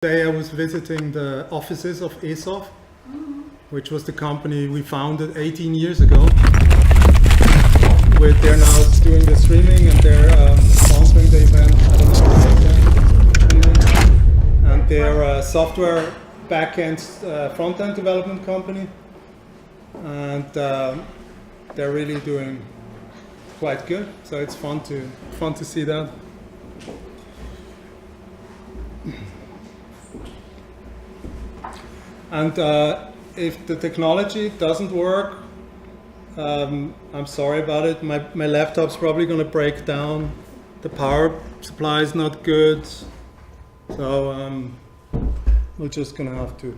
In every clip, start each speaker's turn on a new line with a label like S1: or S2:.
S1: Today I was visiting the offices of ESOF, which was the company we founded 18 years ago. They're now doing the streaming and they're sponsoring the event. And they're a software back-end, front-end development company. And they're really doing quite good. So it's fun to see that. And if the technology doesn't work, I'm sorry about it. My laptop's probably going to break down. The power supply is not good. So we're just going to have to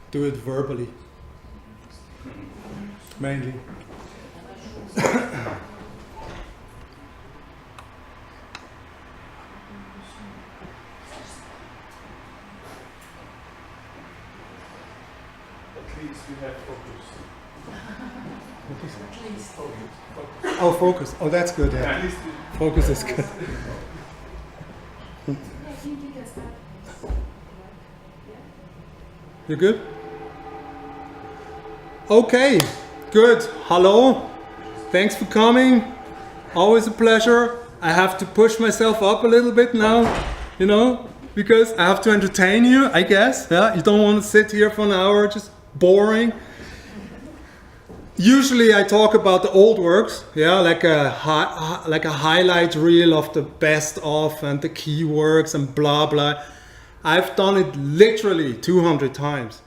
S1: do it verbally, mainly.
S2: We have focus.
S1: Please focus. Oh, focus. Oh, that's good. Yeah. Focus is good. You good? Okay, good. Hello. Thanks for coming. Always a pleasure. I have to push myself up a little bit now, because I have to entertain you, I guess. Yeah, you don't want to sit here for an hour just boring. Usually I talk about the old works, like a highlight reel of the best of and the key works and blah blah. I've done it literally 200 times.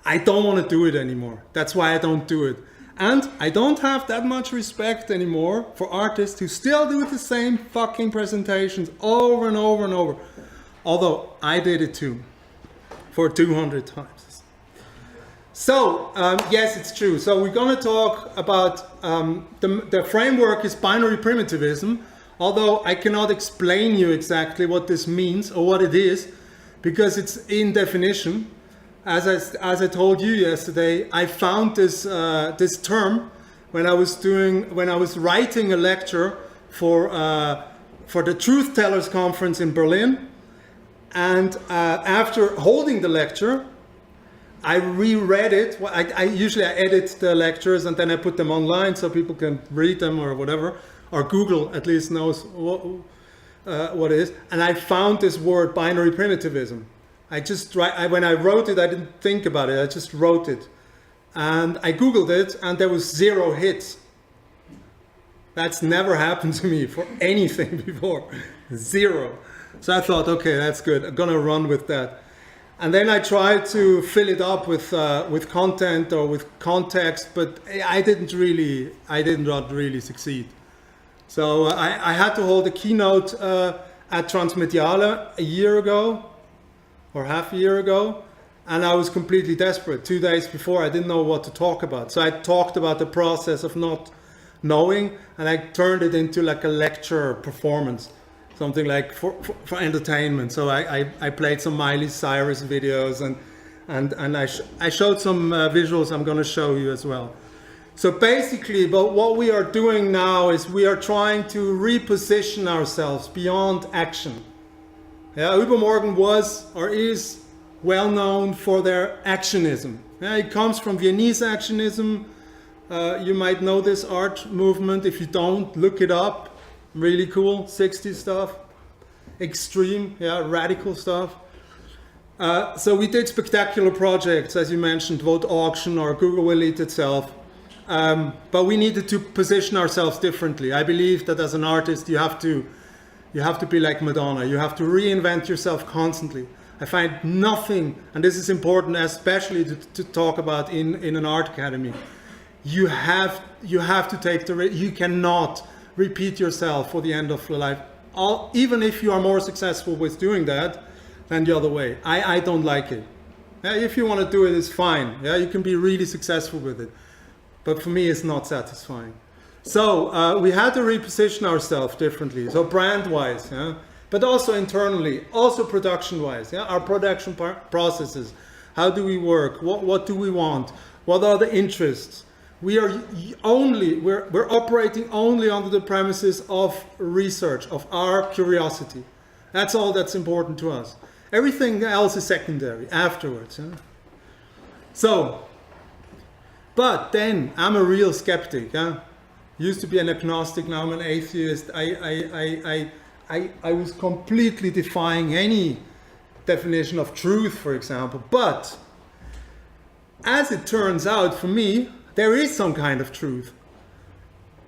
S1: I don't want to do it anymore. That's why I don't do it. And I don't have that much respect anymore for artists who still do the same fucking presentations over and over and over. Although I did it too for 200 times. So, yes, it's true. So we're going to talk about, the framework is binary primitivism, although I cannot explain you exactly what this means or what it is, because it's in definition. As I told you yesterday, I found this term when I was writing a lecture for the Truth Tellers Conference in Berlin, and after holding the lecture, I reread it. I usually edit the lectures and then I put them online so people can read them or whatever, or Google at least knows what it is. And I found this word binary primitivism. When I wrote it, I didn't think about it. I just wrote it, and I Googled it, and there was 0 hits. That's never happened to me for anything before, 0. So I thought, okay, that's good. I'm gonna run with that. And then I tried to fill it up with content or with context, but I did not really succeed. So I had to hold a keynote at Transmediale a year ago, or half a year ago, and I was completely desperate. 2 days before, I didn't know what to talk about. So I talked about the process of not knowing, and I turned it into like a lecture performance. Something like for entertainment. So I played some Miley Cyrus videos and I showed some visuals I'm going to show you as well. So basically, but what we are doing now is we are trying to reposition ourselves beyond action. Ubermorgen was or is well known for their actionism. It comes from Viennese actionism. You might know this art movement. If you don't, look it up. Really cool, 60s stuff, extreme, radical stuff. So we did spectacular projects, as you mentioned, Vote Auction or Google Will Eat Itself. But we needed to position ourselves differently. I believe that as an artist, you have to be like Madonna. You have to reinvent yourself constantly. I find nothing, and this is important, especially to talk about in an art academy. You have to take the risk. You cannot repeat yourself for the end of your life. Even if you are more successful with doing that than the other way. I don't like it. If you want to do it, it's fine. You can be really successful with it. But for me, it's not satisfying. So we had to reposition ourselves differently. So brand-wise, but also internally, also production-wise. Our production processes. How do we work? What do we want? What are the interests? We're operating only under the premises of research, of our curiosity. That's all that's important to us. Everything else is secondary afterwards. Huh? So, but then I'm a real skeptic. Huh? Used to be an agnostic, now I'm an atheist. I was completely defying any definition of truth, for example. But as it turns out, for me, there is some kind of truth.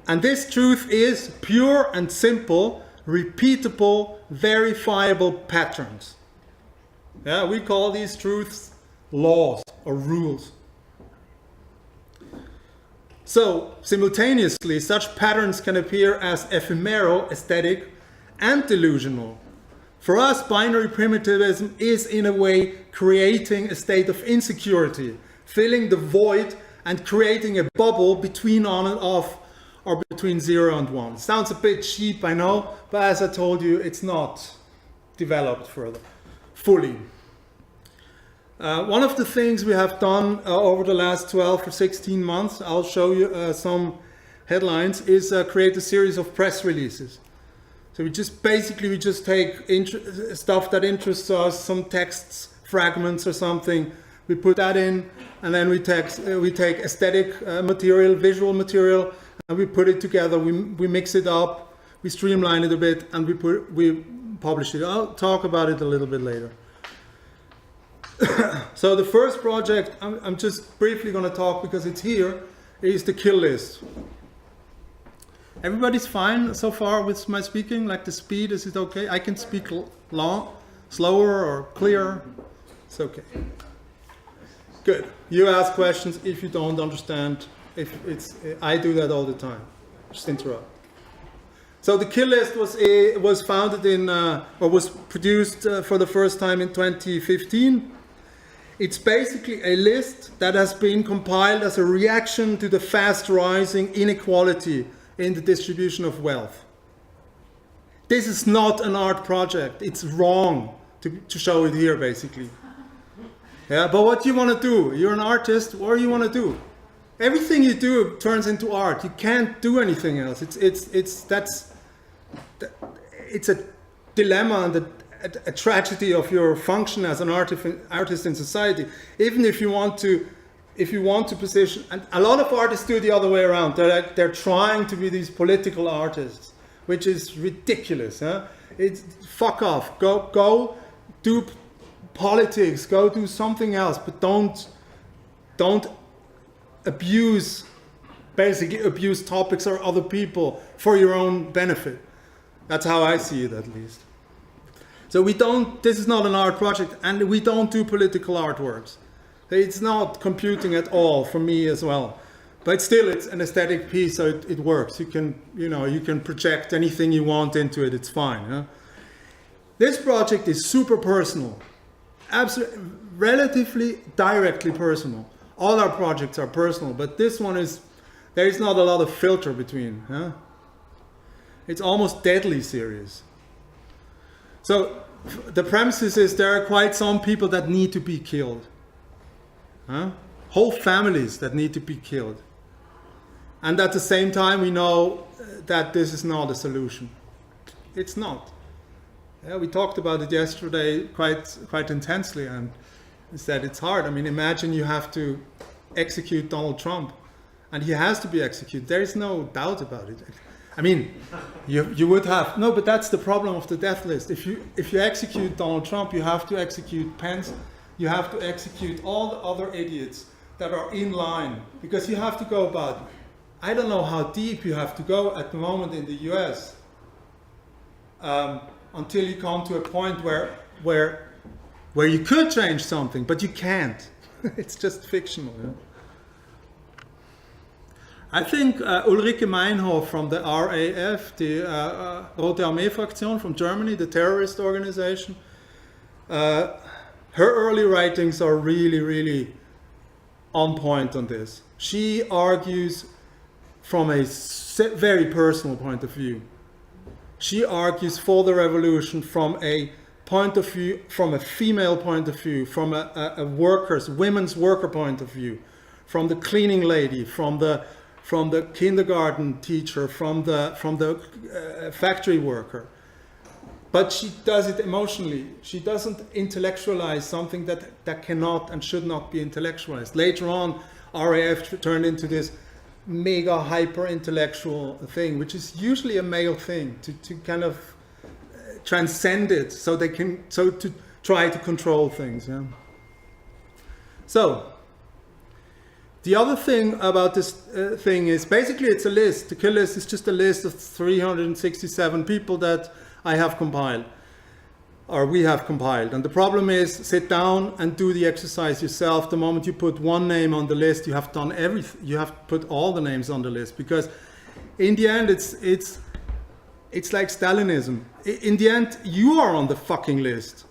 S1: And this truth is pure and simple, repeatable, verifiable patterns. Yeah, we call these truths laws or rules. So, simultaneously, such patterns can appear as ephemeral, aesthetic, and delusional. For us, binary primitivism is, in a way, creating a state of insecurity, filling the void and creating a bubble between on and off, or between 0 and 1. Sounds a bit cheap, I know, but as I told you, it's not developed further, fully. One of the things we have done over the last 12 or 16 months, I'll show you some headlines, is create a series of press releases. So we just take stuff that interests us, some texts, fragments or something, we put that in, and then we take aesthetic material, visual material, and we put it together, we mix it up, we streamline it a bit, and we publish it. I'll talk about it a little bit later. So the first project, I'm just briefly going to talk because it's here, is the kill list. Everybody's fine so far with my speaking? Like the speed, is it okay? I can speak slower or clearer? It's okay. Good. You ask questions if you don't understand. I do that all the time. Just interrupt. So the kill list was founded in, or was produced for the first time in 2015. It's basically a list that has been compiled as a reaction to the fast rising inequality in the distribution of wealth. This is not an art project. It's wrong to show it here, basically. Yeah, but what do you want to do? You're an artist. What do you want to do? Everything you do turns into art. You can't do anything else. It's a dilemma and a tragedy of your function as an artist in society. Even if you want to position, and a lot of artists do the other way around. They're trying to be these political artists, which is ridiculous. Huh? It's fuck off. Go do politics. Go do something else, but don't abuse topics or other people for your own benefit. That's how I see it, at least. So this is not an art project, and we don't do political artworks. It's not computing at all for me as well. But still, it's an aesthetic piece, so it works. You can project anything you want into it, it's fine. Huh? This project is super personal. Absolutely, relatively directly personal. All our projects are personal, but this one there is not a lot of filter between. Huh? It's almost deadly serious. So the premises is there are quite some people that need to be killed. Huh? Whole families that need to be killed. And at the same time, we know that this is not a solution. It's not. Yeah, we talked about it yesterday quite intensely, and we said it's hard. I mean, imagine you have to execute Donald Trump, and he has to be executed. There is no doubt about it. I mean, you would have no, but that's the problem of the death list. If you execute Donald Trump, you have to execute Pence. You have to execute all the other idiots that are in line, because you have to go about. I don't know how deep you have to go at the moment in the U.S. Until you come to a point where you could change something, but you can't. It's just fictional. Yeah? I think Ulrike Meinhof from the RAF, the Rote Armee Fraktion from Germany, the terrorist organization, her early writings are really, really on point on this. She argues from a very personal point of view. She argues for the revolution from a point of view, from a female point of view, from a women's worker point of view, from the cleaning lady, from the kindergarten teacher, from the factory worker. But she does it emotionally. She doesn't intellectualize something that cannot and should not be intellectualized. Later on, RAF turned into this mega hyper intellectual thing, which is usually a male thing, to kind of transcend it so to try to control things. Yeah. So the other thing about this thing is basically it's a list. The kill list is just a list of 367 people that I have compiled, or we have compiled. And the problem is, sit down and do the exercise yourself. The moment you put one name on the list, you have done everything. You have put all the names on the list, because in the end, it's like Stalinism. In the end, you are on the fucking list,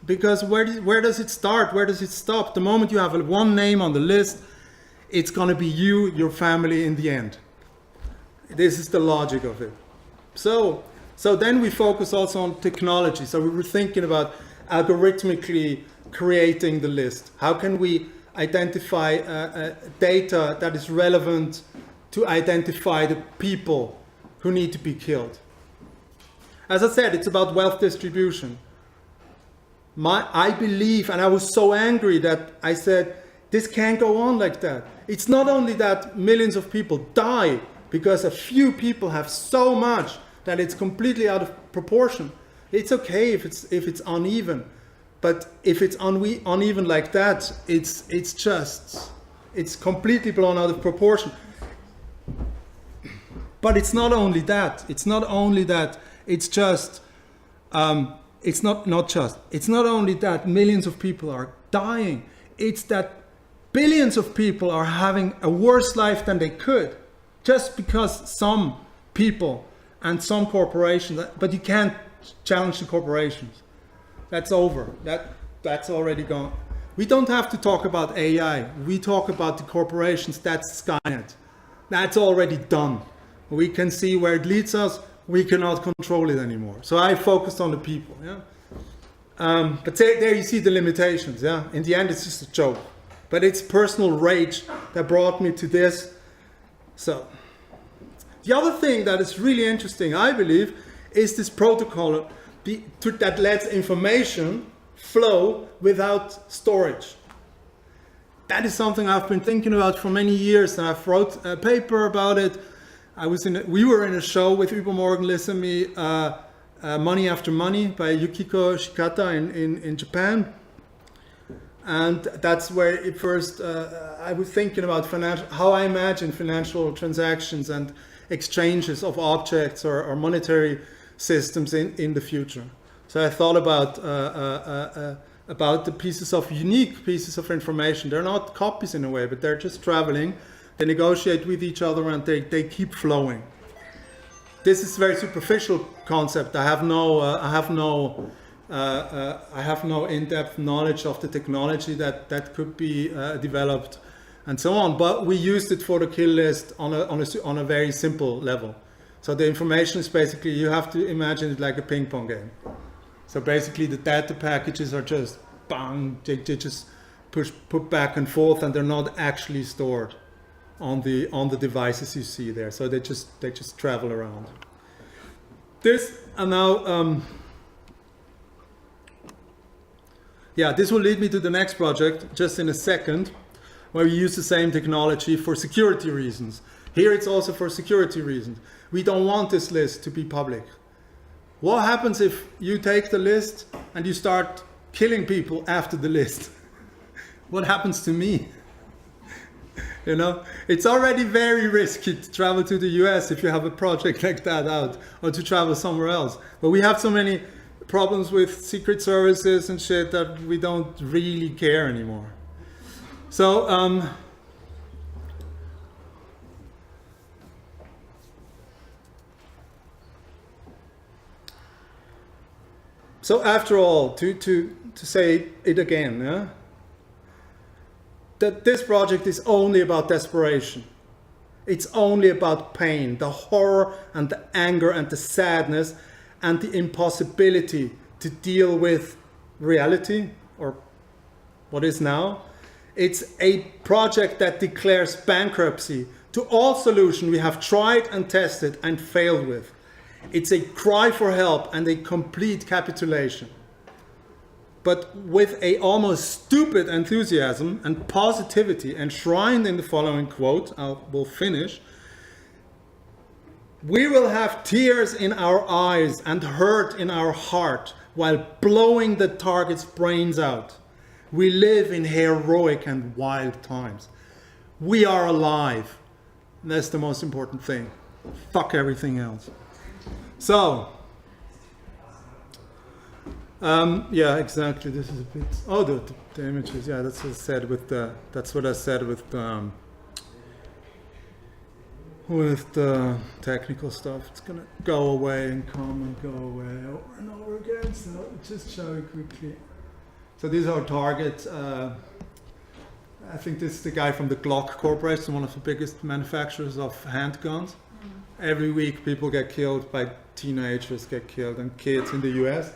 S1: because where does it start? Where does it stop? The moment you have one name on the list, it's going to be you, your family in the end. This is the logic of it. So then we focus also on technology. So we were thinking about algorithmically creating the list. How can we identify data that is relevant to identify the people who need to be killed? As I said, it's about wealth distribution. I believe, and I was so angry that I said, this can't go on like that. It's not only that millions of people die because a few people have so much that it's completely out of proportion. It's okay if it's uneven, but if it's uneven like that, it's completely blown out of proportion. But it's not only that. It's not only that. It's not only that millions of people are dying. It's that billions of people are having a worse life than they could, just because some people and some corporations, but you can't challenge the corporations. That's over. That's already gone. We don't have to talk about AI. We talk about the corporations. That's Skynet. That's already done. We can see where it leads us. We cannot control it anymore. So I focused on the people. Yeah. But there you see the limitations. Yeah. In the end, it's just a joke. But it's personal rage that brought me to this. So. The other thing that is really interesting, I believe, is this protocol that lets information flow without storage. That is something I've been thinking about for many years, and I've wrote a paper about it. We were in a show with Ubermorgen, listen me, Money After Money by Yukiko Shikata in Japan. And that's where it first, I was thinking about how I imagine financial transactions and exchanges of objects or monetary systems in the future. So I thought about the unique pieces of information. They're not copies in a way, but they're just traveling. They negotiate with each other and they keep flowing. This is a very superficial concept. I have no in-depth knowledge of the technology that could be developed and so on, but we used it for the kill list on a very simple level. So the information is basically, you have to imagine it like a ping pong game. So basically the data packages are just bang, they just put back and forth, and they're not actually stored on the devices you see there. So they just travel around. This and now this will lead me to the next project just in a second, where we use the same technology for security reasons. Here it's also for security reasons. We don't want this list to be public. What happens if you take the list and you start killing people after the list? What happens to me? You know, it's already very risky to travel to the US if you have a project like that out, or to travel somewhere else. But we have so many problems with secret services and shit that we don't really care anymore. So, after all, to say it again, yeah? That this project is only about desperation. It's only about pain, the horror and the anger and the sadness and the impossibility to deal with reality, or what is now. It's a project that declares bankruptcy to all solutions we have tried and tested and failed with. It's a cry for help and a complete capitulation. But with a almost stupid enthusiasm and positivity enshrined in the following quote, I will finish. We will have tears in our eyes and hurt in our heart while blowing the target's brains out. We live in heroic and wild times. We are alive. That's the most important thing. Fuck everything else. So, yeah, exactly. This is a bit. Oh, the images. Yeah, that's what I said with the. That's what I said with the technical stuff. It's gonna go away and come and go away over and over again. So just show you quickly. So these are targets. I think this is the guy from the Glock Corporation, one of the biggest manufacturers of handguns. Every week people get killed by teenagers, get killed, and kids in the US.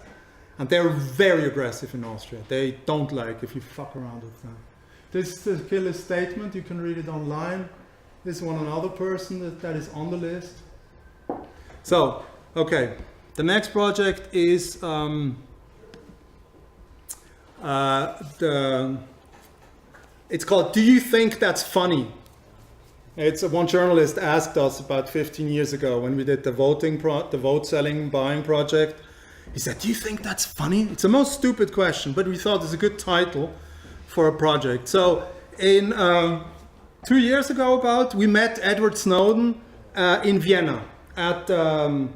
S1: And they're very aggressive in Austria. They don't like if you fuck around with them. This is the killer's statement. You can read it online. This is one another person that is on the list. So, okay. The next project is it's called Do You Think That's Funny? It's one journalist asked us about 15 years ago when we did the vote selling buying project. He said, do you think that's funny? It's the most stupid question, but we thought it's a good title for a project. So in 2 years ago we met Edward Snowden in Vienna at the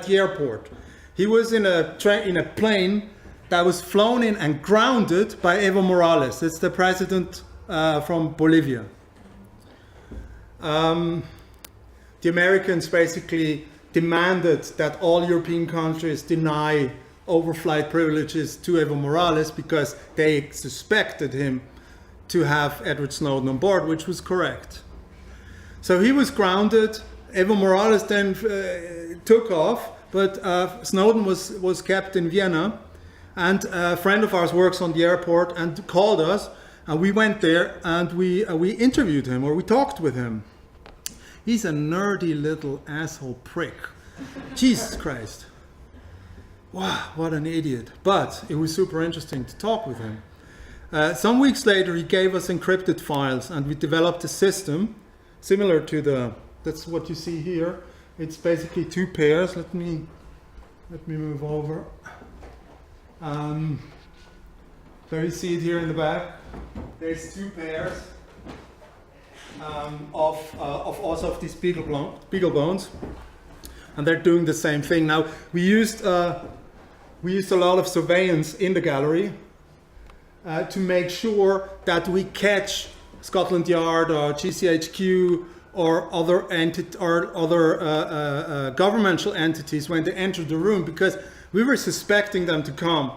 S1: airport. He was in a plane that was flown in and grounded by Evo Morales. It's the president from Bolivia. The Americans basically demanded that all European countries deny overflight privileges to Evo Morales because they suspected him to have Edward Snowden on board, which was correct. So he was grounded. Evo Morales then took off, but Snowden was kept in Vienna. And a friend of ours works on the airport and called us, and we went there and we interviewed him, or we talked with him. He's a nerdy little asshole prick. Jesus Christ. Wow, what an idiot. But it was super interesting to talk with him. Some weeks later, he gave us encrypted files, and we developed a system similar to that's what you see here. It's basically two pairs. Let me move over. So you see it here in the back. There's two pairs of these beagle bones, and they're doing the same thing. Now we used a lot of surveillance in the gallery to make sure that we catch Scotland Yard or GCHQ or other governmental entities when they enter the room, because we were suspecting them to come.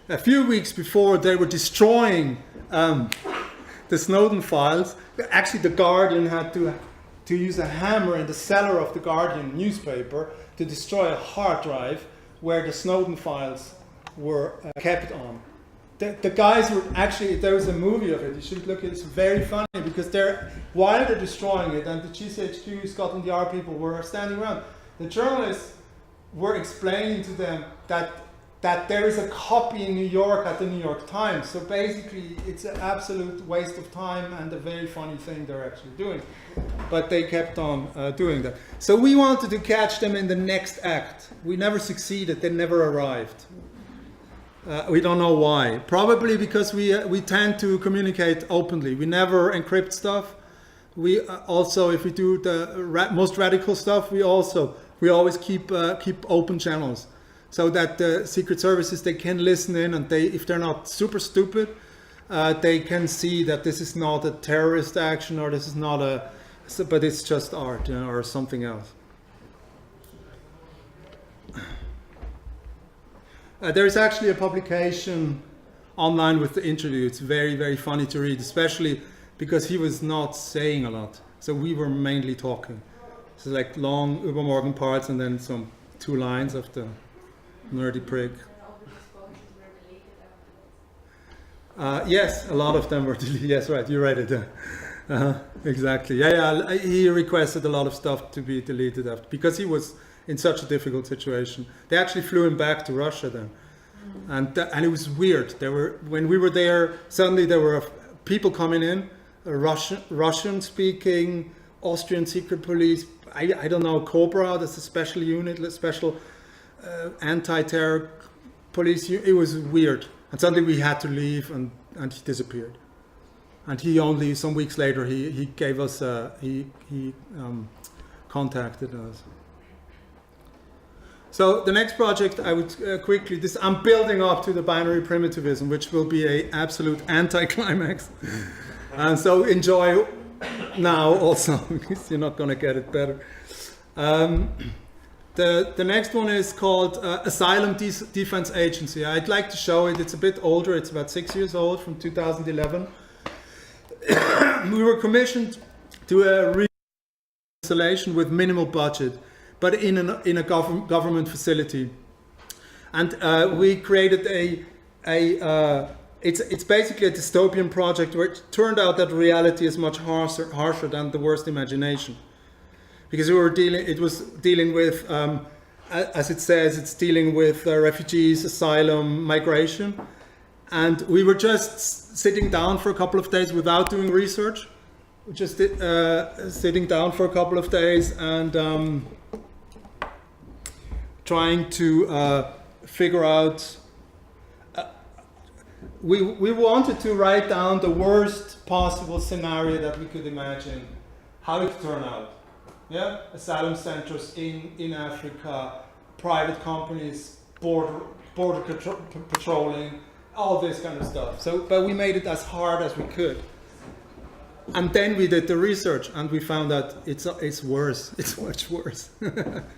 S1: A few weeks before, they were destroying the Snowden files. Actually, the Guardian had to use a hammer in the cellar of the Guardian newspaper to destroy a hard drive where the Snowden files were kept on. The guys were actually, there was a movie of it, you should look at it, it's very funny because while they're destroying it, and the GCHQ, Scotland Yard people were standing around, the journalists were explaining to them that there is a copy in New York at the New York Times. So basically, it's an absolute waste of time and a very funny thing they're actually doing. But they kept on doing that. So we wanted to catch them in the next act. We never succeeded. They never arrived. We don't know why. Probably because we tend to communicate openly. We never encrypt stuff. We also, if we do the most radical stuff, we always keep open channels, so that the secret services, they can listen in, and if they're not super stupid, they can see that this is not a terrorist action, or this is not but it's just art, or something else. There is actually a publication online with the interview. It's very, very funny to read, especially because he was not saying a lot. So we were mainly talking. So like long Ubermorgen parts and then some 2 lines of the nerdy prick. Yes, a lot of them were deleted. Yes, right, you read it. Exactly. Yeah, he requested a lot of stuff to be deleted after, because he was in such a difficult situation. They actually flew him back to Russia then. And it was weird. When we were there, suddenly there were people coming in, Russian speaking, Austrian secret police, I don't know, Cobra, that's a special unit, special anti-terror police. It was weird. And suddenly we had to leave, and he disappeared. And he only, some weeks later, he gave us, he contacted us. So the next project I would quickly, I'm building up to the binary primitivism, which will be an absolute anticlimax. And so enjoy now also, because you're not going to get it better. The next one is called Asylum Defense Agency. I'd like to show it. It's a bit older. It's about 6 years old, from 2011. We were commissioned to a installation with minimal budget, but in a government facility, and we created it's basically a dystopian project where it turned out that reality is much harsher than the worst imagination, because it was dealing with, as it says, it's dealing with refugees, asylum, migration, and we were just sitting down for a couple of days without doing research, just sitting down for a couple of days and trying to figure out. We wanted to write down the worst possible scenario that we could imagine, how it could turn out. Yeah, asylum centers in Africa, private companies, border patrolling, all this kind of stuff. So, but we made it as hard as we could. And then we did the research, and we found that it's worse. It's much worse.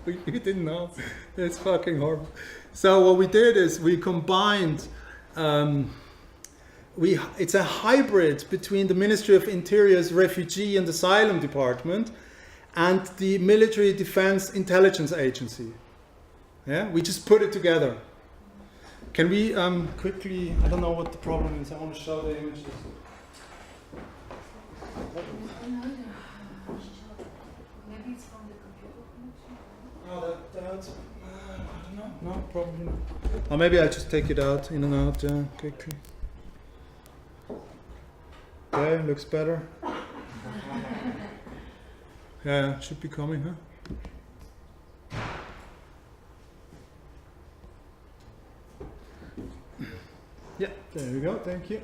S1: we didn't know. It's fucking horrible. So what we did is we combined. It's a hybrid between the Ministry of Interior's Refugee and Asylum Department and the Military Defense Intelligence Agency. Yeah, we just put it together. Can we quickly? I don't know what the problem is. I want to show the images.
S3: Maybe it's from the computer connection.
S1: Oh, that's I don't know. No, probably not. Or maybe I just take it out, in and out, quickly. Okay, looks better. Yeah, it should be coming, huh? Yeah, there we go. Thank you.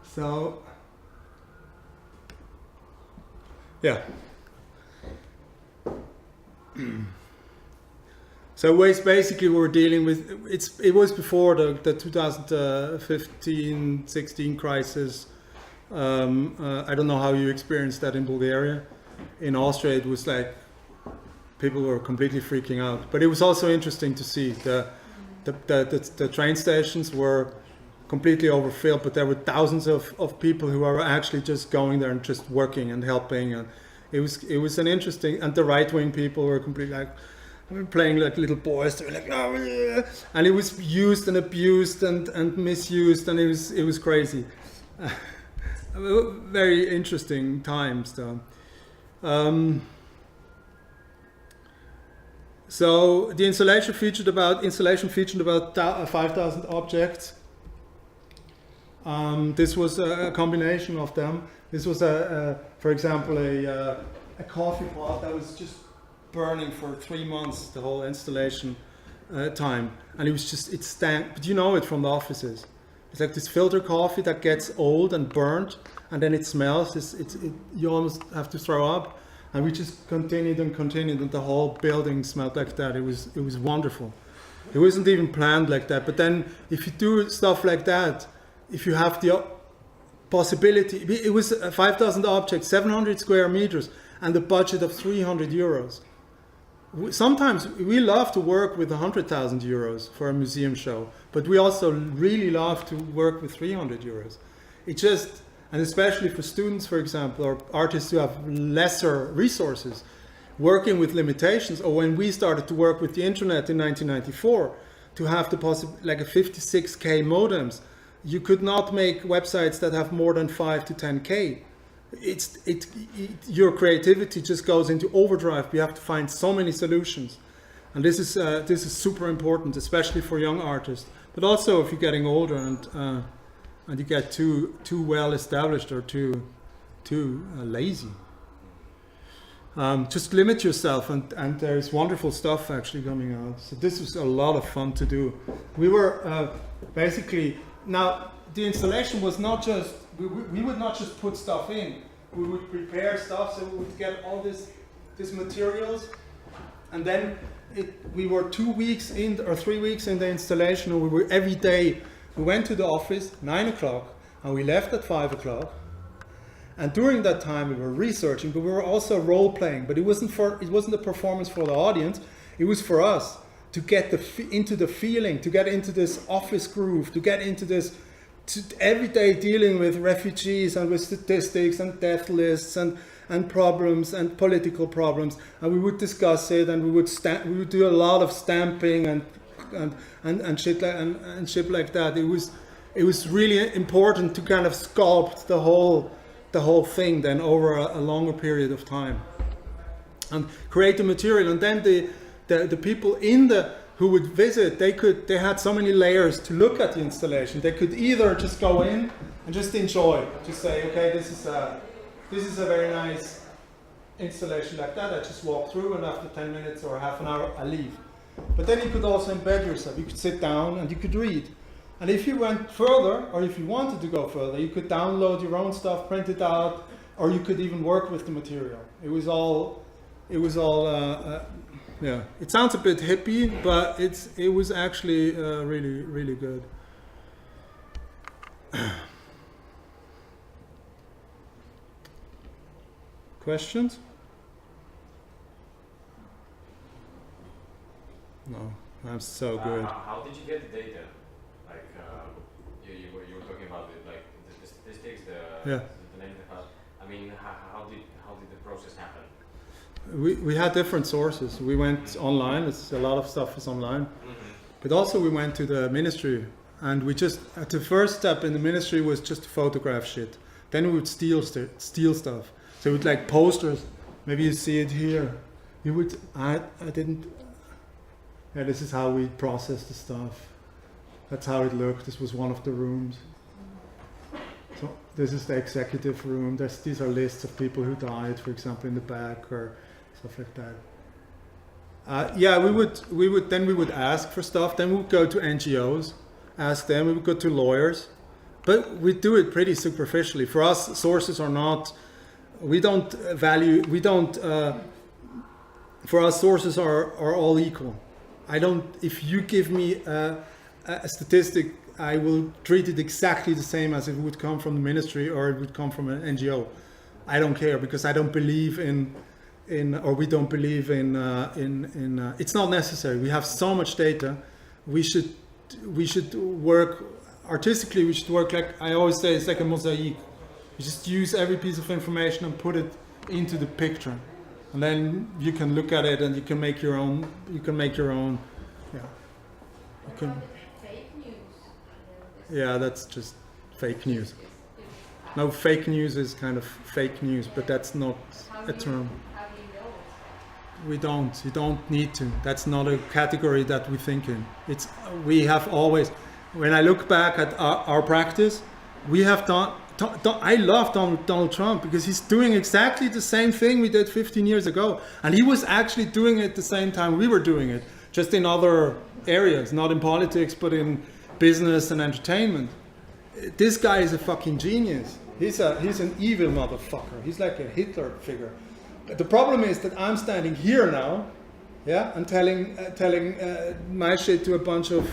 S1: So, yeah. So basically we're dealing with, it was before the 2015-16 crisis. I don't know how you experienced that in Bulgaria. In Austria it was like, people were completely freaking out. But it was also interesting to see the train stations were completely overfilled, but there were thousands of people who are actually just going there and just working and helping, and it was an interesting. And the right-wing people were completely like playing like little boys. They were like, oh yeah, and it was used and abused and misused, and it was crazy. Very interesting times though. So the installation featured about 5,000 objects. This was a combination of them. This was for example, a coffee pot that was just burning for 3 months, the whole installation time, and it stank. But you know it from the offices. It's like this filter coffee that gets old and burnt, and then it smells. You almost have to throw up. And we just continued, and the whole building smelled like that. It was wonderful. It wasn't even planned like that. But then, if you do stuff like that, if you have the possibility, it was 5,000 objects, 700 square meters, and a budget of 300 euros. Sometimes we love to work with 100,000 euros for a museum show, but we also really love to work with 300 euros. And especially for students, for example, or artists who have lesser resources, working with limitations, or when we started to work with the internet in 1994, to have the like a 56K modems, you could not make websites that have more than 5 to 10K. your creativity just goes into overdrive. You have to find so many solutions, and this is super important, especially for young artists. But also if you're getting older and you get too well established or too lazy. Just limit yourself, and there's wonderful stuff actually coming out. So this was a lot of fun to do. We were basically, now the installation was not just, we would not just put stuff in, we would prepare stuff, so we would get all these materials, and then we were 2 weeks in or 3 weeks in the installation, and we were every day, we went to the office 9 o'clock and we left at 5 o'clock. And during that time we were researching, but we were also role playing. But it wasn't a performance for the audience. It was for us to get into the feeling, to get into this office groove, to get into this every day dealing with refugees and with statistics and death lists and problems and political problems. And we would discuss it, and we would do a lot of stamping and shit like that. It was really important to kind of sculpt the whole thing then over a longer period of time and create the material. And then the people who would visit, they had so many layers to look at the installation. They could either just go in and just enjoy, just say, okay, this is a very nice installation like that. I just walk through, and after 10 minutes or half an hour I leave. But then you could also embed yourself. You could sit down and you could read. And if you went further, or if you wanted to go further, you could download your own stuff, print it out, or you could even work with the material. It was all, yeah. It sounds a bit hippie, but it was actually really, really good. Questions? No, I'm so good.
S4: How did you get the data? Like you were talking about it, like the statistics, the name of the house. I mean, how did the process happen?
S1: We had different sources. We went online. A lot of stuff is online, but also we went to the ministry, and we just the first step in the ministry was just to photograph shit. Then we would steal stuff. So it would like posters. Maybe you see it here. We would. I didn't. Yeah, this is how we processed the stuff. That's how it looked. This was one of the rooms. So this is the executive room. These are lists of people who died, for example, in the back or stuff like that. Yeah, we would ask for stuff. Then we would go to NGOs, ask them. We would go to lawyers, but we do it pretty superficially. For us, sources are not. We don't value. We don't. For us, sources are all equal. I don't. If you give me a statistic, I will treat it exactly the same as it would come from the ministry or it would come from an NGO. I don't care, because I don't believe or we don't believe in. It's not necessary. We have so much data. We should work artistically. We should work like I always say. It's like a mosaic. You just use every piece of information and put it into the picture. And then you can look at it and you can make your own. Yeah. You can.
S3: Fake news.
S1: Yeah, that's just fake news. No, fake news is kind of fake news, but that's not a term.
S3: How do you know it?
S1: We don't. You don't need to. That's not a category that we think in. We have always. When I look back at our practice, we have done. I love Donald Trump because he's doing exactly the same thing we did 15 years ago. And he was actually doing it the same time we were doing it, just in other areas, not in politics, but in business and entertainment. This guy is a fucking genius. He's an evil motherfucker. He's like a Hitler figure. But the problem is that I'm standing here now, yeah, and telling my shit to a bunch of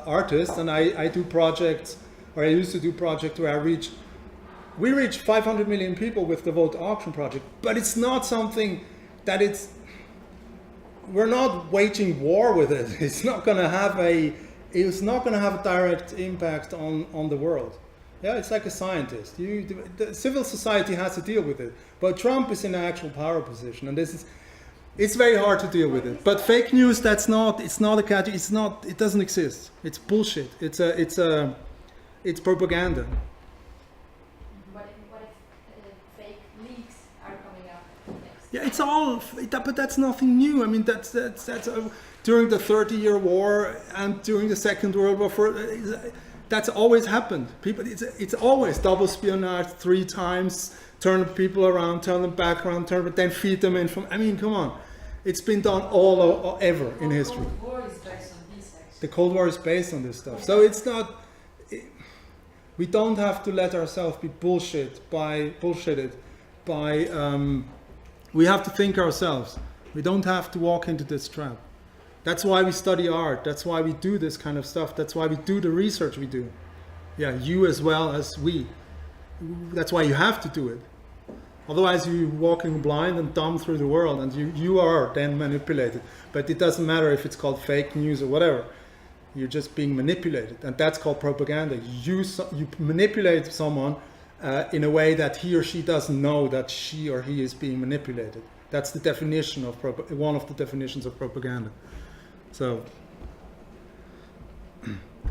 S1: artists, and I do projects. Or I used to do projects where we reach 500 million people with the Vote Auction project, but it's not something that we're not waging war with it. It's not going to have a direct impact on the world. Yeah, it's like a scientist. The civil society has to deal with it, but Trump is in an actual power position, and it's very hard to deal with it. But fake news, it's not a category. It doesn't exist. It's bullshit. It's propaganda.
S3: What if
S1: Yeah, it's all, but that's nothing new. I mean, that's during the 30-year war and during the Second World War. That's always happened. People, it's always double espionage 3 times, turn people around, turn them back around, then feed them information. I mean, come on, it's been done all ever in history.
S3: The Cold War is based on this, actually.
S1: The Cold War is based on this stuff, so it's not. We don't have to let ourselves be bullshitted by. We have to think ourselves. We don't have to walk into this trap. That's why we study art. That's why we do this kind of stuff. That's why we do the research we do. Yeah, you as well as we. That's why you have to do it. Otherwise you're walking blind and dumb through the world, and you are then manipulated. But it doesn't matter if it's called fake news or whatever. You're just being manipulated, and that's called propaganda. You manipulate someone in a way that he or she doesn't know that she or he is being manipulated. That's the definition of one of the definitions of propaganda. So,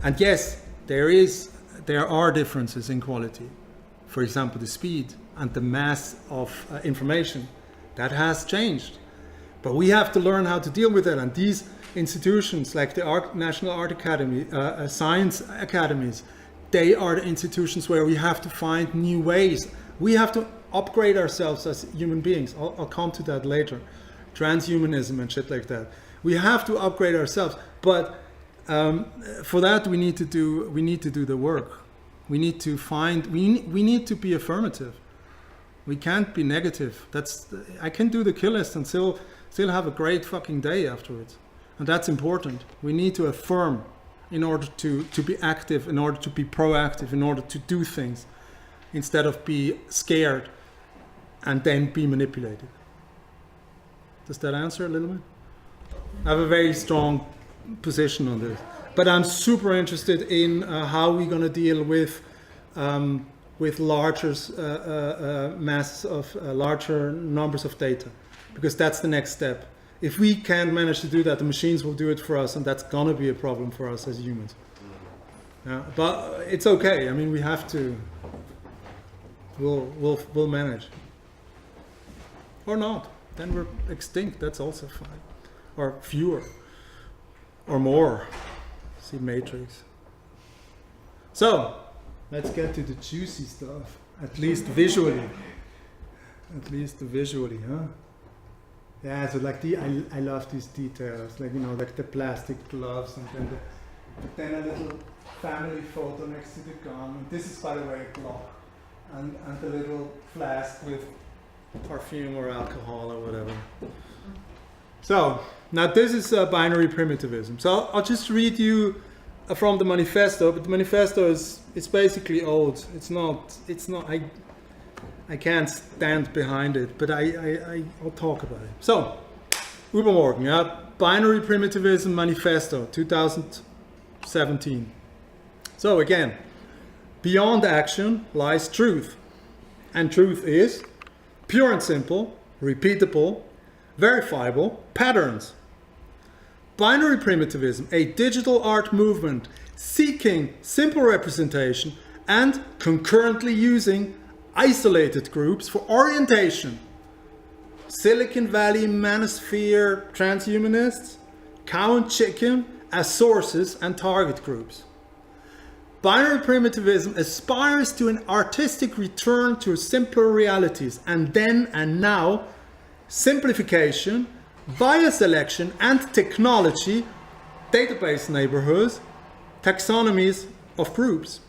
S1: and yes, there are differences in quality. For example, the speed and the mass of information that has changed, but we have to learn how to deal with it. And these institutions, like the National Art Academy, science academies, they are the institutions where we have to find new ways. We have to upgrade ourselves as human beings. I'll come to that later. Transhumanism and shit like that. We have to upgrade ourselves, but for that we need to do the work. We need to find. We need to be affirmative. We can't be negative. I can do the kill list and still have a great fucking day afterwards, and that's important. We need to affirm in order to be active, in order to be proactive, in order to do things, instead of be scared and then be manipulated. Does that answer a little bit? I have a very strong position on this, but I'm super interested in how we're going to deal with larger masses of larger numbers of data, because that's the next step. If we can't manage to do that, the machines will do it for us, and that's gonna be a problem for us as humans. Yeah, but it's okay. I mean, we have to. We'll manage, or not. Then we're extinct. That's also fine, or fewer, or more. See Matrix. So let's get to the juicy stuff. At least visually. At least visually, huh? Yeah, so like I love these details, like, you know, like the plastic gloves, and then a little family photo next to the gun. This is, by the way, a Glock, and the little flask with perfume or alcohol or whatever. So now this is binary primitivism. So I'll just read you from the manifesto, but the manifesto is basically old. It's not. I can't stand behind it, but I'll talk about it. So, Ubermorgen, yeah, Binary Primitivism Manifesto, 2017. So again, beyond action lies truth. And truth is pure and simple, repeatable, verifiable patterns. Binary Primitivism, a digital art movement seeking simple representation and concurrently using isolated groups for orientation. Silicon Valley manosphere transhumanists, cow and chicken as sources and target groups. Binary primitivism aspires to an artistic return to simpler realities, and then and now simplification via selection and technology, database neighborhoods, taxonomies of groups.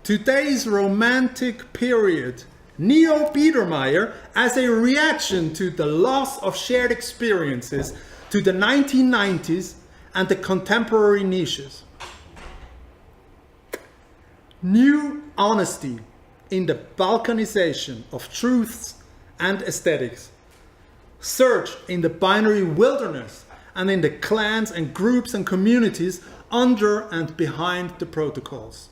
S1: Today's romantic period, Neo-Biedermeier, as a reaction to the loss of shared experiences, to the 1990s and the contemporary niches. New honesty in the balkanization of truths and aesthetics. Search in the binary wilderness and in the clans and groups and communities under and behind the protocols.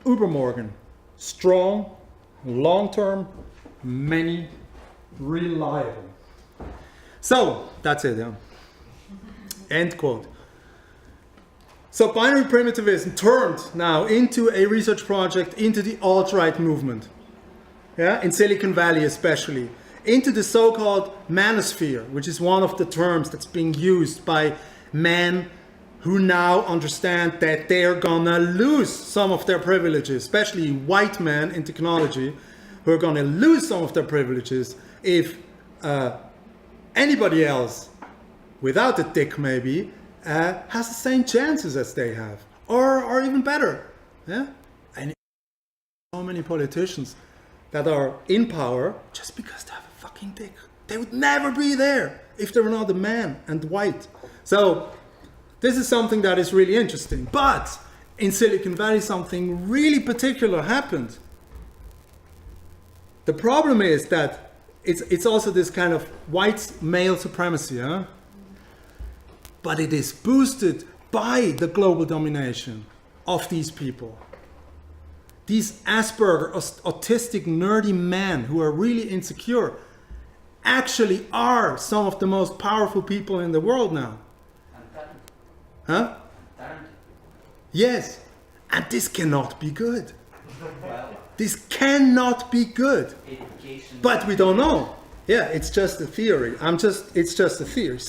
S1: Ubermorgen, strong, long-term, many, reliable. So, that's it, yeah. End quote. So binary primitivism turned now into a research project into the alt-right movement. yeah, in Silicon Valley especially, into the so-called manosphere, which is one of the terms that's being used by men who now understand that they're gonna lose some of their privileges, especially white men in technology, who are gonna lose some of their privileges if anybody else, without a dick maybe, has the same chances as they have, or even better. Yeah, and so many politicians that are in power just because they have a fucking dick. They would never be there if they were not a man and white. So this is something that is really interesting. But in Silicon Valley, something really particular happened. The problem is that it's also this kind of white male supremacy, huh? But it is boosted by the global domination of these people. These Asperger, autistic, nerdy men who are really insecure actually are some of the most powerful people in the world now. Huh? Yes. And this cannot be good. This cannot be good. But we don't know. Yeah, it's just a theory. It's just a theory.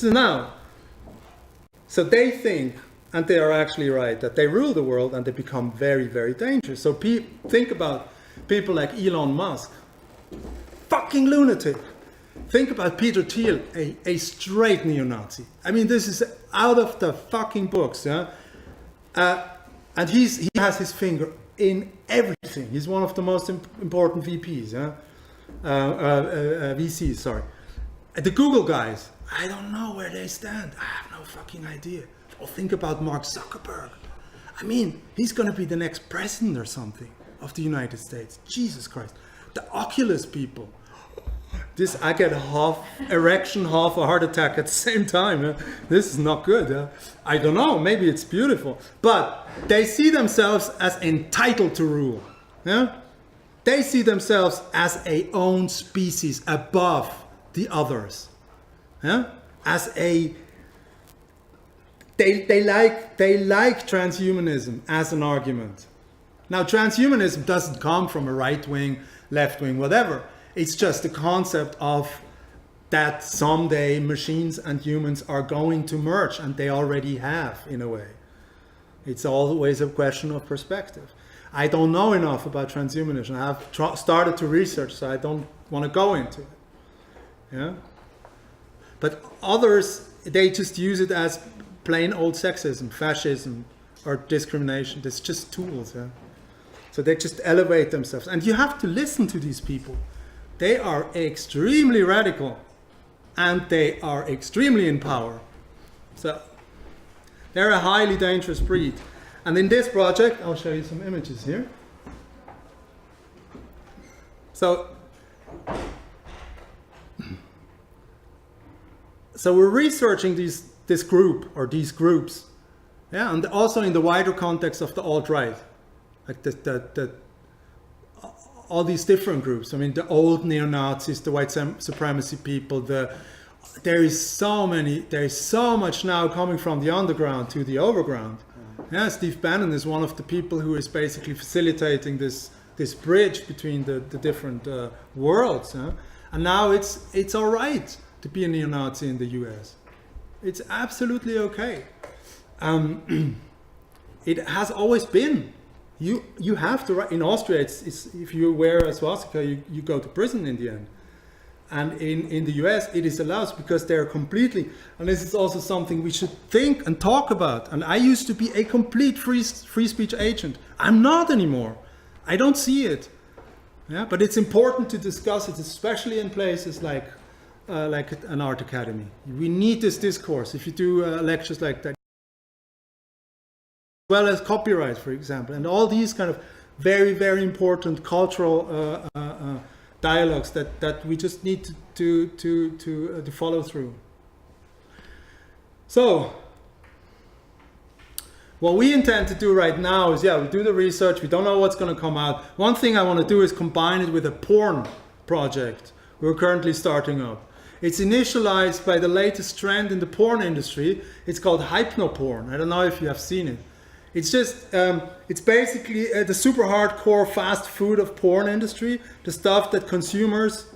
S1: So they think, and they are actually right, that they rule the world and they become very, very dangerous. So think about people like Elon Musk. Fucking lunatic. Think about Peter Thiel, a straight neo-Nazi. I mean, this is out of the fucking books. Yeah? And he has his finger in everything. He's one of the most important VPs. Yeah? VCs, sorry. The Google guys, I don't know where they stand. I have no fucking idea. Or think about Mark Zuckerberg. I mean, he's going to be the next president or something of the United States. Jesus Christ. The Oculus people. I get half erection, half a heart attack at the same time. This is not good. I don't know. Maybe it's beautiful. But they see themselves as entitled to rule. Yeah? They see themselves as a own species above the others. Yeah? As a they like transhumanism as an argument. Now, transhumanism doesn't come from a right wing, left wing, whatever. It's just the concept of that someday machines and humans are going to merge, and they already have, in a way. It's always a question of perspective. I don't know enough about transhumanism. I have started to research, so I don't want to go into it. Yeah. But others, they just use it as plain old sexism, fascism, or discrimination. It's just tools. Yeah? So they just elevate themselves. And you have to listen to these people. They are extremely radical, and they are extremely in power. So they're a highly dangerous breed. And in this project, I'll show you some images here. So we're researching this group or these groups, yeah, and also in the wider context of the alt-right, like all these different groups. I mean, the old neo-Nazis, the white supremacy people. There is so much now coming from the underground to the overground. Yeah, Steve Bannon is one of the people who is basically facilitating this bridge between the different worlds. Huh? And now it's all right to be a neo-Nazi in the US. It's absolutely okay. It has always been. You have to, in Austria, it's if you wear a swastika, you go to prison in the end. And in the US, it is allowed because they're completely, and this is also something we should think and talk about. And I used to be a complete free speech agent. I'm not anymore. I don't see it. Yeah, but it's important to discuss it, especially in places like an art academy. We need this discourse. If you do lectures like that, as well as copyright, for example, and all these kind of very, very important cultural dialogues that we just need to follow through. So, what we intend to do right now is, we do the research. We don't know what's going to come out. One thing I want to do is combine it with a porn project we're currently starting up. It's initialized by the latest trend in the porn industry. It's called hypnoporn. I don't know if you have seen it. It's just, it's basically the super hardcore fast food of porn industry, the stuff that consumers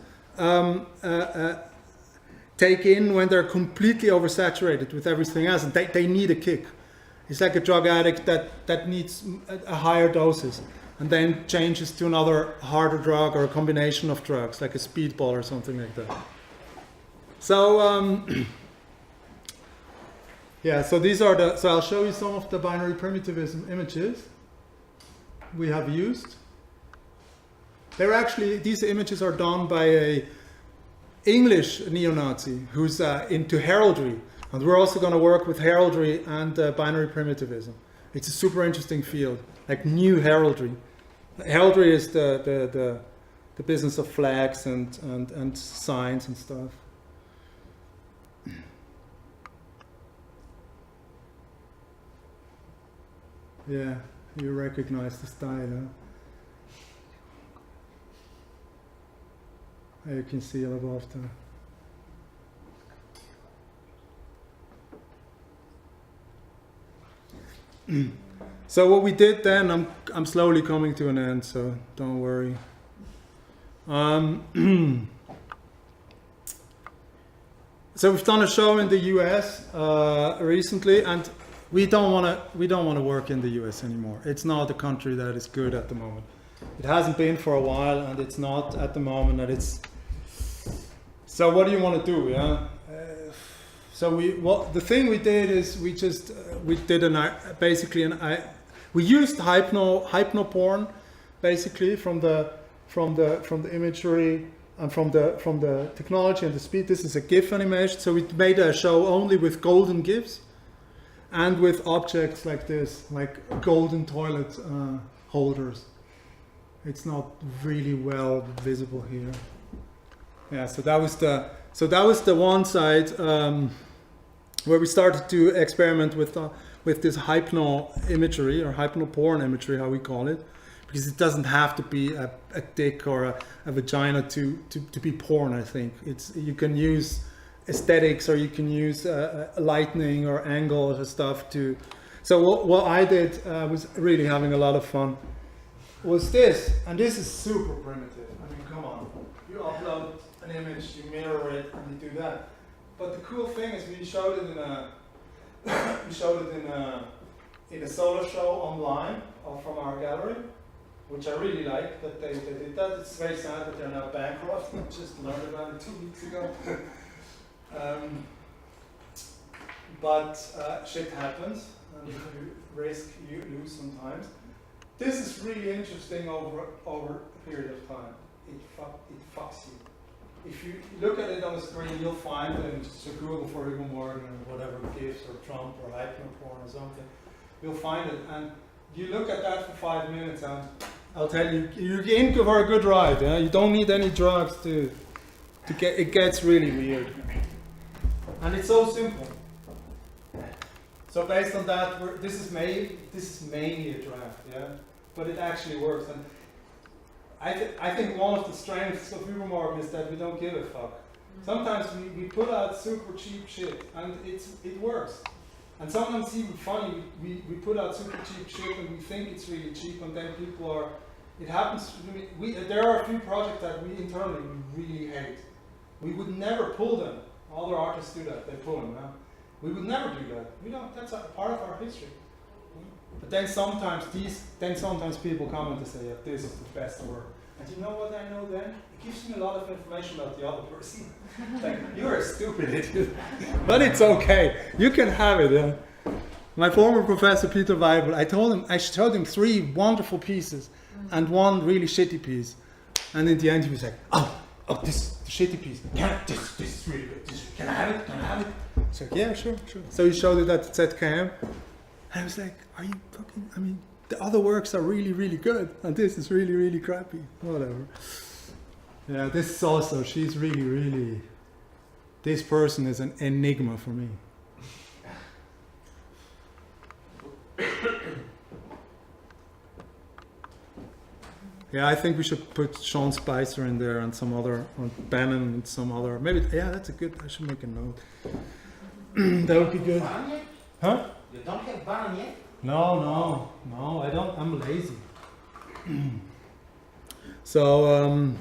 S1: take in when they're completely oversaturated with everything else, and they need a kick. It's like a drug addict that needs a higher doses, and then changes to another harder drug or a combination of drugs, like a speedball or something like that. So, yeah, so these are the, so I'll show you some of the binary primitivism images we have used. They're actually, these images are done by a English neo-Nazi who's into heraldry, and we're also going to work with heraldry and binary primitivism. It's a super interesting field, like new heraldry. Heraldry is the business of flags and signs and stuff. Yeah, you recognize the style, huh? You can see it above there. So what we did then, I'm slowly coming to an end, so don't worry. So we've done a show in the US recently, and we don't want to work in the US anymore. It's not a country that is good at the moment. It hasn't been for a while, and it's not at the moment that it's. So what do you want to do? Yeah. So the thing we did is we used hypno porn, basically from the imagery and from the technology and the speed. This is a GIF animation. So we made a show only with golden GIFs and with objects like this, like golden toilet holders. It's not really well visible here. Yeah, so that was the one side where we started to experiment with this hypno imagery or hypno porn imagery, how we call it, because it doesn't have to be a dick or a vagina to be porn. I think you can use aesthetics, or you can use lighting or angles and stuff to. So what I did was really having a lot of fun. Was this, and this is super primitive. I mean, come on, you upload an image, you mirror it, and you do that. But the cool thing is, we showed it in a solo show online from our gallery, which I really like that they did that. It's very sad that they're now bankrupt. I just learned about it 2 weeks ago. But shit happens, and you lose sometimes. This is really interesting over a period of time. It fucks you. If you look at it on the screen, you'll find it, and just Google for Ubermorgen or whatever, GIFs or Trump or hypnoporn or something, you'll find it. And you look at that for 5 minutes, and I'll tell you, you're in for a good ride. Yeah? You don't need any drugs to get. It gets really weird, and it's so simple. So based on that, this is mainly a draft, yeah, but it actually works. And I think one of the strengths of Ubermorgen is that we don't give a fuck. Sometimes we put out super cheap shit, and it works. And sometimes even funny, we put out super cheap shit and we think it's really cheap, and then people are. It happens to me. There are a few projects that we internally really hate. We would never pull them. Other artists do that; they pull them. Yeah? We would never do that. We don't. That's a part of our history. But then sometimes people come and they say, yeah, this is the best work. And you know what I know then? It gives me a lot of information about the other person. Like, you're a stupid idiot. But it's okay. You can have it. Yeah? My former professor, Peter Weibel, I showed him 3 wonderful pieces and 1 really shitty piece. And in the end he was like, oh, this is the shitty piece. This is really good. Can I have it? Can I have it? It's like, yeah, sure. So he showed it at ZKM. And I was like, are you fucking, I mean, the other works are really, really good, and this is really, really crappy. Whatever. Yeah, this is also, she's really, really, this person is an enigma for me. Yeah, I think we should put Sean Spicer in there and some other, or Bannon and some other, maybe, yeah, that's a good, I should make a note. That would be good.
S5: Bannon yet?
S1: Huh?
S5: You don't have Bannon yet?
S1: No, I don't. I'm lazy. So,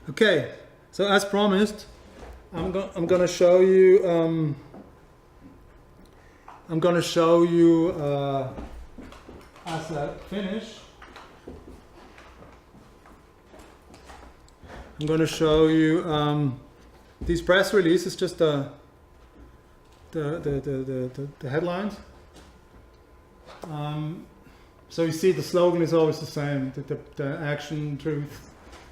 S1: okay. So as promised, I'm gonna show you. I'm gonna show you as a finish. I'm gonna show you these press releases. Just the headlines. So you see the slogan is always the same, the action, truth,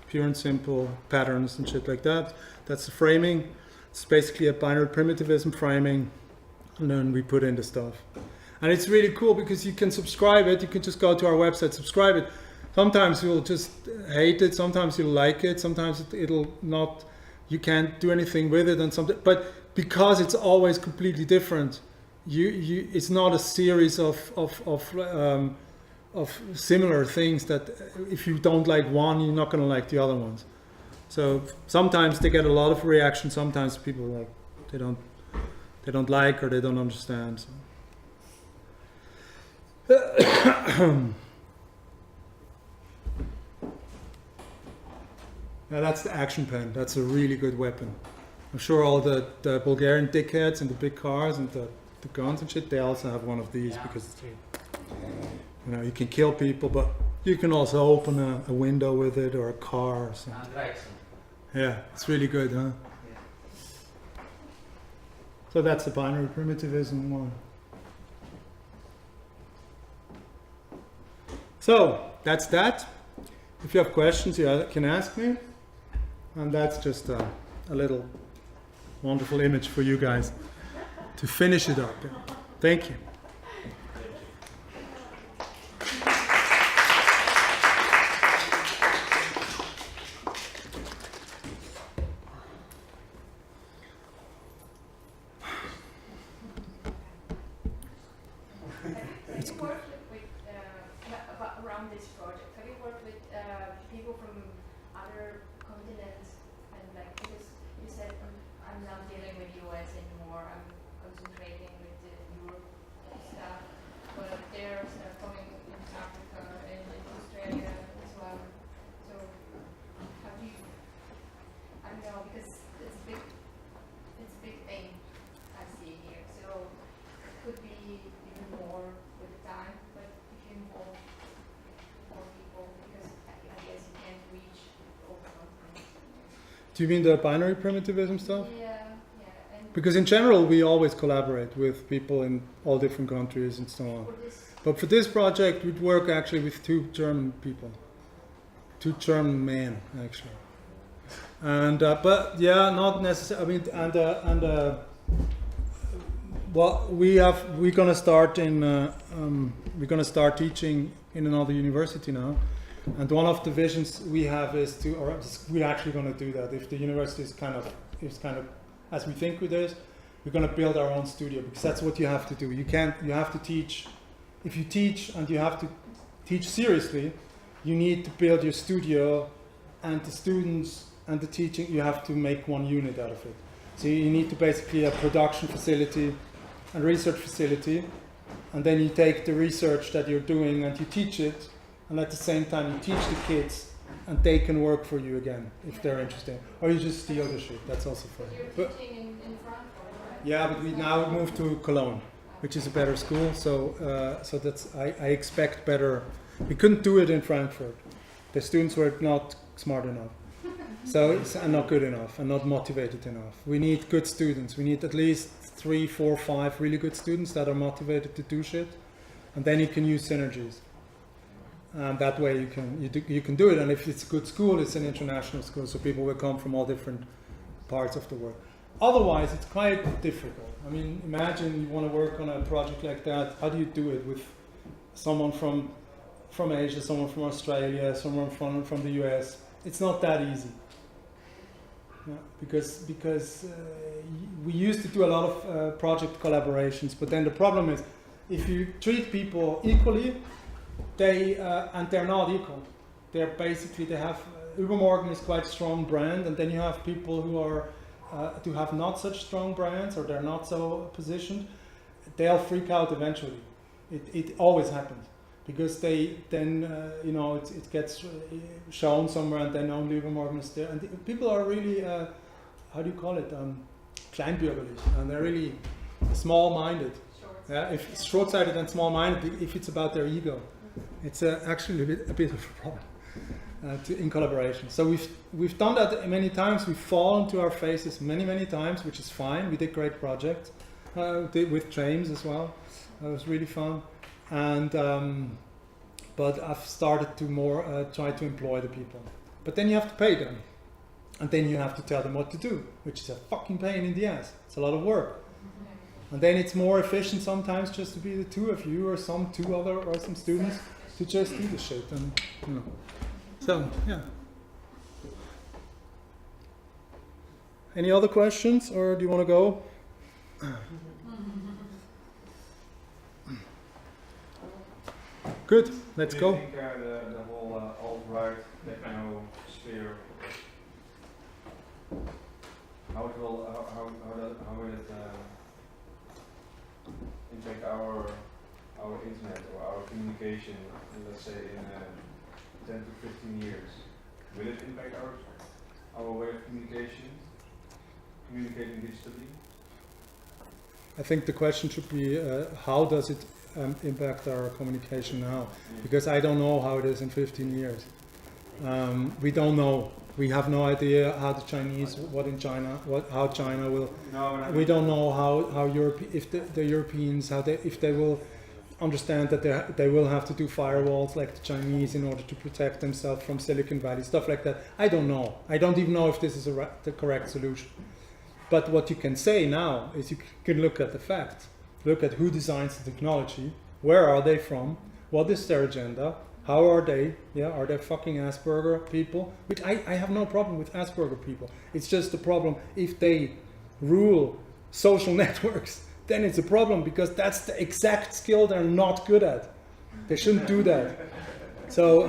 S1: pure and simple, patterns and shit like that. That's the framing. It's basically a binary primitivism framing, and then we put in the stuff. And it's really cool because you can subscribe it, you can just go to our website, subscribe it. Sometimes you'll just hate it, sometimes you'll like it, sometimes it'll not, you can't do anything with it, and something, but because it's always completely different, it's not a series of similar things that if you don't like one, you're not going to like the other ones. So sometimes they get a lot of reaction. Sometimes people like they don't like or they don't understand. So. Now that's the action pen. That's a really good weapon. I'm sure all the Bulgarian dickheads and the big cars and the guns and shit, they also have one of these because it's, you know, you can kill people, but you can also open a window with it or a car or something. Yeah, it's really good, huh?
S5: Yeah.
S1: So that's the binary primitivism one. So that's that. If you have questions, you can ask me. And that's just a little wonderful image for you guys to finish it up. Thank you.
S3: Have you worked around this project? Have you worked with people from other continents? And like, because you said I'm not dealing with US anymore. I'm concentrating with the Europe stuff, but there's coming in Africa and in Australia as well. So have you? I don't know, because it's a big thing I see here. So it could be even more with the time, but if you involve more people, because I guess you can't reach all continents.
S1: Do you mean the binary primitivism stuff?
S3: Yeah. And
S1: Because in general, we always collaborate with people in all different countries and so on.
S3: for this,
S1: But for this project, we'd work actually with two German people. Two German men, actually. And, but yeah, not necessarily, I mean, well, we're gonna start teaching in another university now. And one of the visions we have is we're actually going to do that. If the university is kind of as we think it is, we're going to build our own studio, because that's what you have to do. You have to teach. If you teach and you have to teach seriously, you need to build your studio, and the students and the teaching, you have to make one unit out of it. So you need to basically a production facility and research facility, and then you take the research that you're doing and you teach it. And at the same time, you teach the kids, and they can work for you again if they're interested. Or you just steal the shit. That's also fun.
S3: you're teaching in Frankfurt, right?
S1: Yeah, but we now moved to Cologne, which is a better school. So that's I expect better. We couldn't do it in Frankfurt. The students were not smart enough, and not good enough, and not motivated enough. We need good students. We need at least 3, 4, 5 really good students that are motivated to do shit, and then you can use synergies. That way you can do it, and if it's a good school, it's an international school, so people will come from all different parts of the world. Otherwise, it's quite difficult. I mean, imagine you want to work on a project like that. How do you do it with someone from Asia, someone from Australia, someone from the US? It's not that easy. Yeah, because we used to do a lot of project collaborations, but then the problem is if you treat people equally, and they're not equal. They have Ubermorgen is quite a strong brand, and then you have people who have not such strong brands, or they're not so positioned. They'll freak out eventually, It always happens because they then it gets shown somewhere, and then only Ubermorgen is there, and people are really how do you call it, kleinbürgerlich, and they're really small-minded. Yeah, if it's short-sighted and small-minded, if it's about their ego, it's actually a bit of a problem in collaboration. So we've done that many times. We've fallen to our faces many times, which is fine. We did great projects. Did with James as well. It was really fun. And but I've started to more try to employ the people. But then you have to pay them, and then you have to tell them what to do, which is a fucking pain in the ass. It's a lot of work. And then it's more efficient sometimes just to be the two of you or some students to just do the shit. And so yeah. Any other questions, or do you want to go? Good. Let's go.
S2: Do you think the whole alt-right techno sphere, how will it impact our internet or our communication, let's say in 10 to 15 years? Will it impact our way of communicating digitally?
S1: I think the question should be how does it impact our communication now? Because I don't know how it is in 15 years. We don't know. We have no idea how the Chinese, how China will.
S2: No,
S1: we don't know how Europe, if the Europeans, if they will understand that they will have to do firewalls like the Chinese in order to protect themselves from Silicon Valley, stuff like that. I don't know. I don't even know if this is the correct solution. But what you can say now is you can look at the facts. Look at who designs the technology, where are they from, what is their agenda, how are they, are they fucking Asperger people? Which I have no problem with Asperger people. It's just a problem if they rule social networks, then it's a problem because that's the exact skill they're not good at. They shouldn't do that. So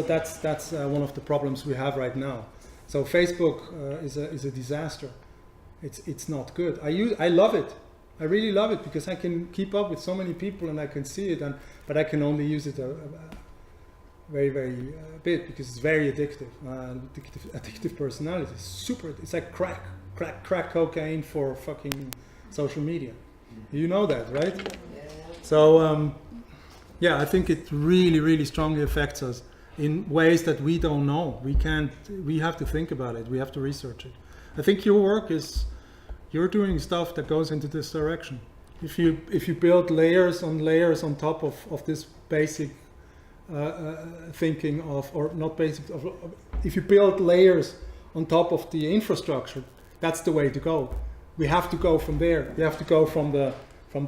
S1: that's one of the problems we have right now. So Facebook is a disaster. It's not good. I love it. I really love it because I can keep up with so many people and I can see it, but I can only use it very bit because it's very addictive. Addictive personality. Super. It's like crack cocaine for fucking social media. You know that, right? Yeah. So I think it really strongly affects us in ways that we don't know. We have to think about it. We have to research it. I think your work is, you're doing stuff that goes into this direction. If you build layers on top of this basic thinking of, or not basic, if you build layers on top of the infrastructure, that's the way to go. We have to go from there. We have to go from the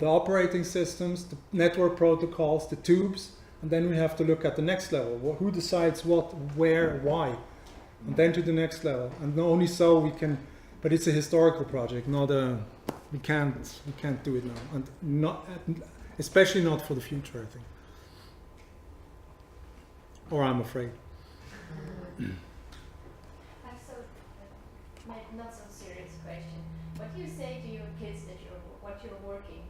S1: operating systems, the network protocols, the tubes, and then we have to look at the next level. Who decides what, where, why? And then to the next level. And only so we can, but it's a historical project, not a, we can't do it now. And not, especially not for the future, I think. Or I'm afraid.
S3: Not so serious question. What do you say to your kids that you're working?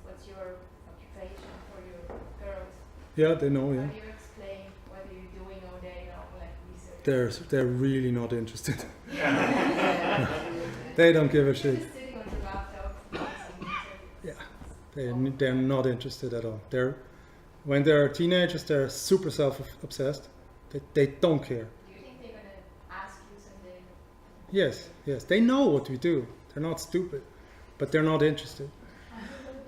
S3: What's your occupation for your girls?
S1: Yeah, they know. Yeah.
S3: How do you explain what you're doing all day long, like research?
S1: They're really not interested. They don't give a shit.
S3: Just sitting on your laptop.
S1: Yeah, they're not interested at all. When they're teenagers, they're super self-obsessed. They don't care.
S3: Do you think they're gonna ask you someday?
S1: Yes. They know what we do. They're not stupid, but they're not interested.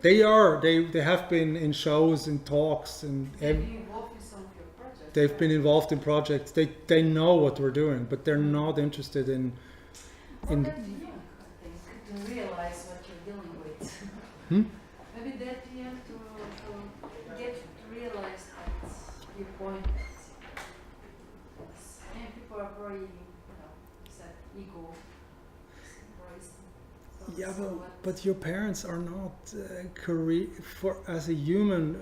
S1: They are. They have been in shows and talks and.
S5: Involved in some of your projects.
S1: They've been involved in projects. They know what we're doing, but they're not interested in.
S5: Well, they're too young, I think, to realize what you're dealing with. Maybe they're too young to get to realize that your point. And people are very, ego.
S1: Yeah, but your parents are not as a human.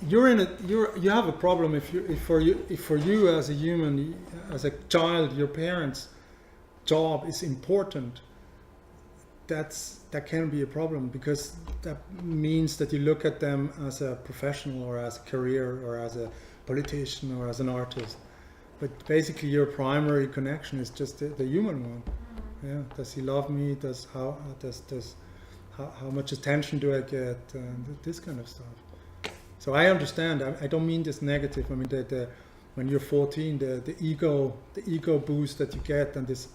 S1: You have a problem if for you as a human, as a child, your parents' job is important. That can be a problem because that means that you look at them as a professional or as a career or as a politician or as an artist. But basically your primary connection is just the human one. Yeah, does he love me? How much attention do I get? This kind of stuff. So I understand. I don't mean this negative. I mean when you're 14, the ego boost that you get, and this,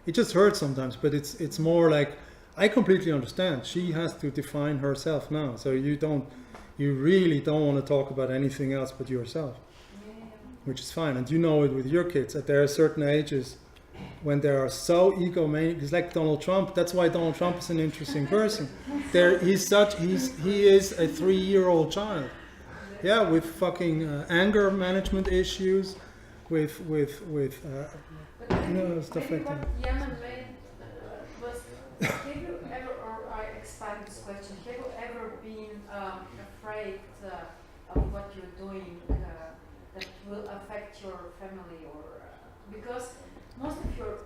S1: it just hurts sometimes. But it's more like, I completely understand. She has to define herself now. So you really don't want to talk about anything else but yourself, which is fine. And you know it with your kids. That there are certain ages when they are so egomaniac. It's like Donald Trump. That's why Donald Trump is an interesting person. He is a 3-year-old child. Yeah, with fucking anger management issues, with stuff like that.
S5: What Yemen made was, have you ever, or I expand this question, have you ever been afraid of what you're doing that will affect your family, or because most of your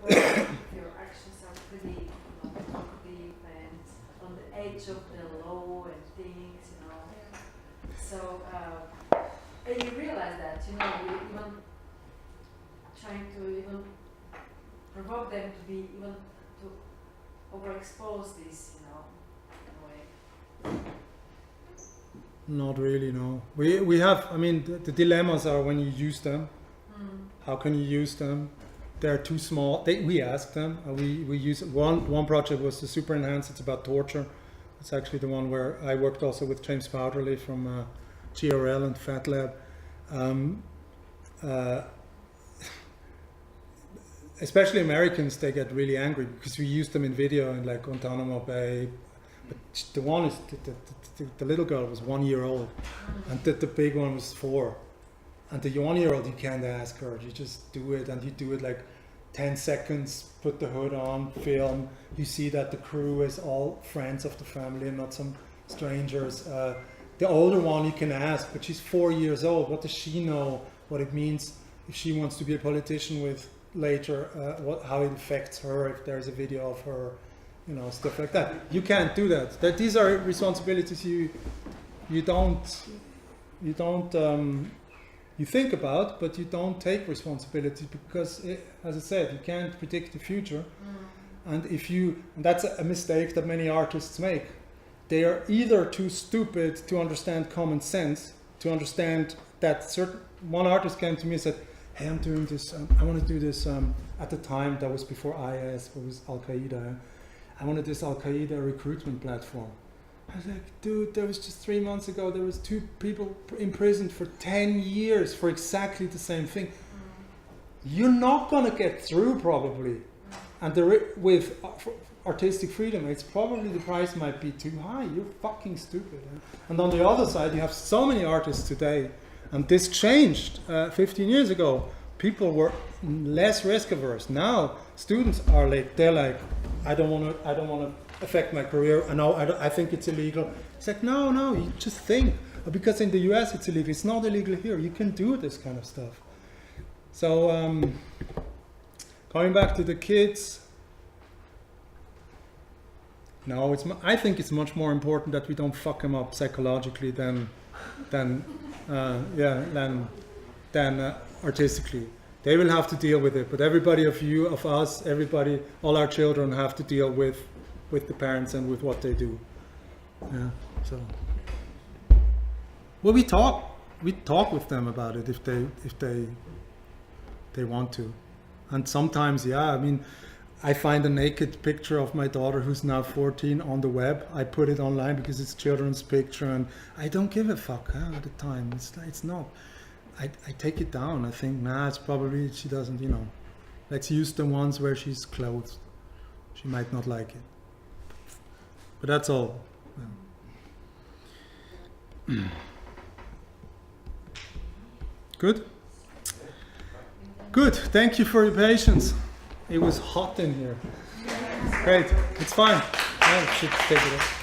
S5: actions are pretty deep and on the edge of the law and things, you know. So, and you realize that, you know, you even trying to even provoke them to be even to overexpose this, you know, in a way.
S1: Not really, no. We have, I mean, the dilemmas are when you use them. How can you use them? They're too small. We ask them. We use one project was the Super Enhance. It's about torture. It's actually the one where I worked also with James Powderly from GRL and Fat Lab. Especially Americans, they get really angry because we use them in video in like Guantanamo Bay. But the one is the little girl was 1 year old, and the big one was 4. And the 1 year old, you can't ask her. You just do it, and you do it like 10 seconds. Put the hood on, film. You see that the crew is all friends of the family and not some strangers. The older one you can ask, but she's 4 years old. What does she know? What it means if she wants to be a politician with later? How it affects her if there's a video of her, you know, stuff like that. You can't do that. These are responsibilities you think about, but you don't take responsibility because, as I said, you can't predict the future. And that's a mistake that many artists make. They are either too stupid to understand common sense, to understand that one artist came to me and said, hey, I'm doing this, I want to do this, at the time, that was before IS, it was Al-Qaeda. I wanted this Al-Qaeda recruitment platform. I was like, dude, there was just 3 months ago, there was 2 people imprisoned for 10 years for exactly the same thing. You're not going to get through probably. And with artistic freedom, it's probably the price might be too high. You're fucking stupid. And on the other side, you have so many artists today, and this changed 15 years ago. People were less risk averse. Now students are like, they're like, I don't want to affect my career. I think it's illegal. It's like, no, you just think. Because in the US it's illegal. It's not illegal here. You can do this kind of stuff. So going back to the kids, no, I think it's much more important that we don't fuck them up psychologically than artistically. They will have to deal with it, but everybody of us, all our children have to deal with the parents and with what they do. Yeah. So, well, we talk with them about it if they want to, and sometimes, yeah, I mean, I find a naked picture of my daughter who's now 14 on the web. I put it online because it's children's picture, and I don't give a fuck at the time. It's not. I take it down. I think, it's probably she doesn't, let's use the ones where she's clothed. She might not like it. But that's all. Yeah. Good? Good. Thank you for your patience. It was hot in here. Great. It's fine. I should take it off.